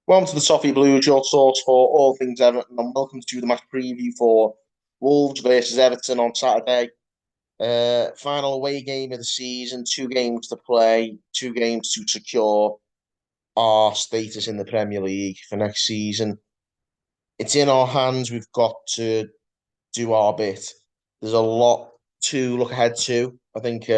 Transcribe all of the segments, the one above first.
Welcome to the Toffee Blues, your source for all things Everton, and welcome to the match preview for Wolves versus Everton on Saturday. Final away game of the season, two games to play, two games to secure our status in the Premier League for next season. It's in our hands. We've got to do our bit. There's a lot to look ahead to. I think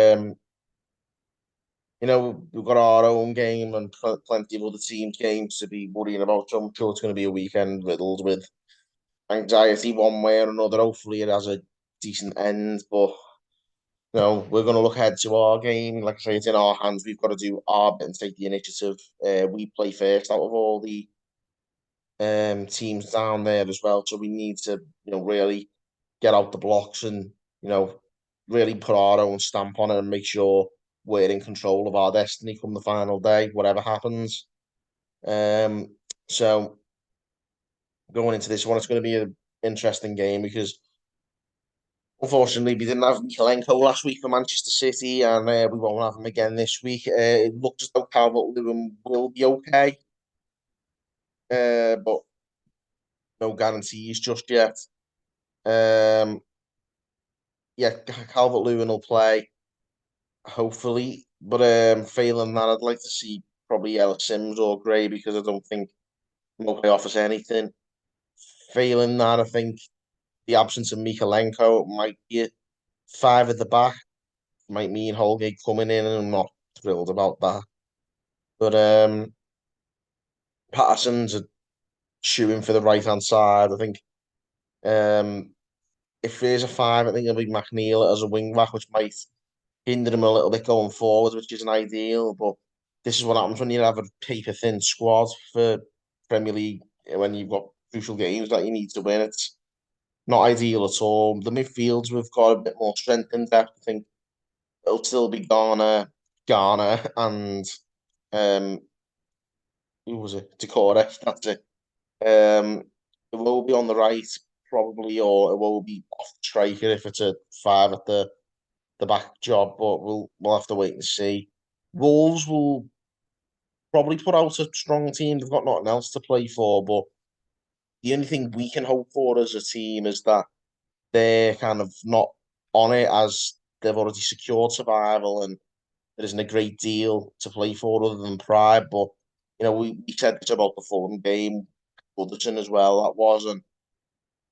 we've got our own game and plenty of other teams' games to be worrying about. So I'm sure it's going to be a weekend riddled with anxiety one way or another. Hopefully, it has a decent end. But we're going to look ahead to our game. Like I say, it's in our hands. We've got to do our bit and take the initiative. We play first out of all the teams down there as well. So we need to, really get out the blocks and really put our own stamp on it and make sure we're in control of our destiny come the final day, whatever happens. So going into this one, it's going to be an interesting game because unfortunately we didn't have Mikalenko last week for Manchester City, and we won't have him again this week. It looks as though Calvert-Lewin will be okay, but no guarantees just yet. Um, yeah, Calvert-Lewin will play hopefully, but failing that, I'd like to see probably Ellis Sims or Gray because I don't think Mope offers anything. Failing that, I think the absence of Mikalenko might be a five at the back. Might mean Holgate coming in, and I'm not thrilled about that. But Patterson's a shooing for the right hand side. I think um, if there's a five, I think it'll be McNeil as a wing back, which might hinder him a little bit going forward, which isn't ideal. But this is what happens when you have a paper thin squad for Premier League when you've got crucial games that you need to win. It's not ideal at all. The midfields we've got a bit more strength in depth. I think it'll still be Garner, and um, who was it? Decore. That's it. Um, it will be on the right probably, or it will be off the striker if it's a five at the back job. But we'll have to wait and see. Wolves will probably put out a strong team. They've got nothing else to play for, but the only thing we can hope for as a team is that they're kind of not on it as they've already secured survival and there isn't a great deal to play for other than pride. But we said this about the Fulham game, Goodison as well. That was, and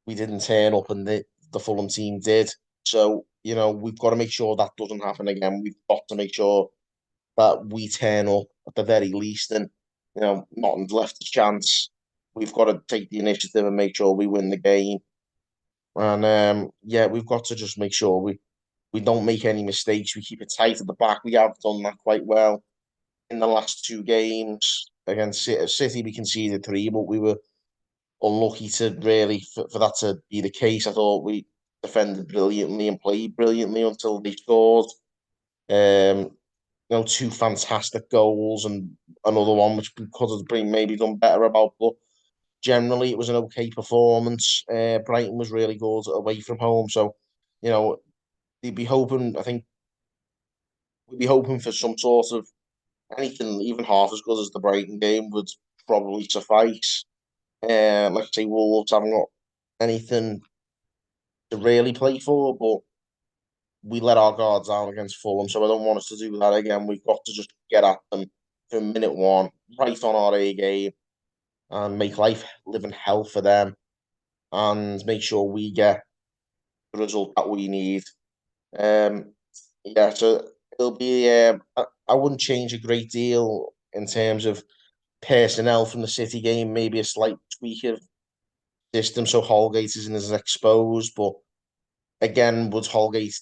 we didn't turn up, and the Fulham team did. So we've got to make sure that doesn't happen again. We've got to make sure that we turn up at the very least, and not left a chance. We've got to take the initiative and make sure we win the game. And yeah, we've got to just make sure we don't make any mistakes. We keep it tight at the back. We have done that quite well in the last two games against City. We conceded three, but we were unlucky to really for that to be the case. I thought we defended brilliantly and played brilliantly until they scored. Um, two fantastic goals and another one which we could have been maybe done better about. But generally, it was an okay performance. Brighton was really good away from home, so you know they'd be hoping. I think we'd be hoping for some sort of anything, even half as good as the Brighton game would probably suffice. Like I say, Wolves haven't got anything to really play for, but we let our guards down against Fulham, so I don't want us to do that again. We've got to just get at them from minute one, right on our A game, and make life living hell for them, and make sure we get the result that we need. Um, yeah, so it'll be. I wouldn't change a great deal in terms of personnel from the City game. Maybe a slight tweak of system so Holgate isn't as exposed. But again, would Holgate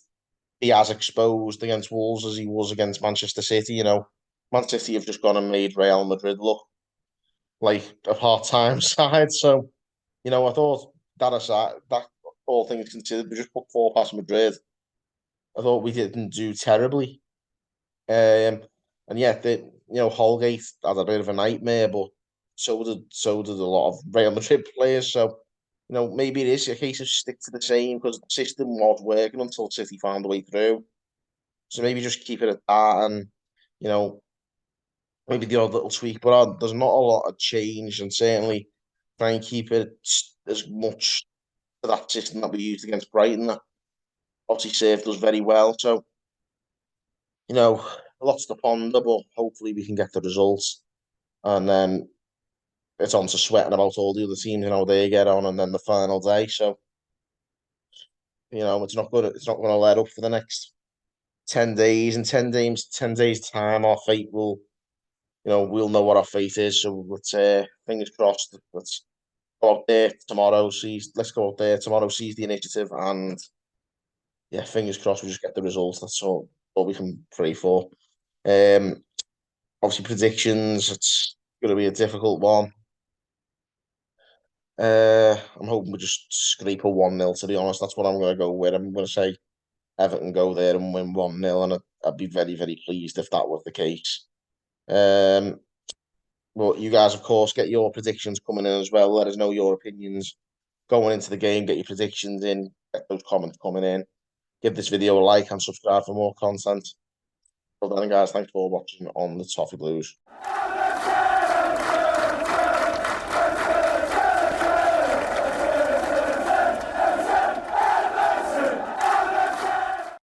be as exposed against Wolves as he was against Manchester City? Man City have just gone and made Real Madrid look like a part-time side. So, I thought that aside, that all things considered, we just put four past Madrid. I thought we didn't do terribly. And yeah, Holgate had a bit of a nightmare, but so did a lot of Real Madrid players. So maybe it is a case of stick to the same because the system was working until City found a way through. So maybe just keep it at that, and you know maybe the odd little tweak, but there's not a lot of change, and certainly try and keep it as much to that system that we used against Brighton. That obviously served us very well. So, lots to ponder, but hopefully we can get the results. And then it's on to sweating about all the other teams and how they get on, and then the final day. So, it's not going to let up for the next 10 days. In 10 days time, our fate will, we'll know what our fate is. So let's fingers crossed. Let's go out there tomorrow. Let's go out there tomorrow. Seize the initiative, and yeah, fingers crossed. We just get the results. That's all we can pray for. Um, Obviously predictions. It's going to be a difficult one. I'm hoping we just scrape a 1-0, to be honest. That's what I'm going to go with. I'm going to say Everton go there and win 1-0, and I'd be very, very pleased if that was the case. Um, but you guys, of course, get your predictions coming in as well. Let us know your opinions going into the game. Get your predictions in. Get those comments coming in. Give this video a like and subscribe for more content. Well then, guys, thanks for watching on the Toffee Blues.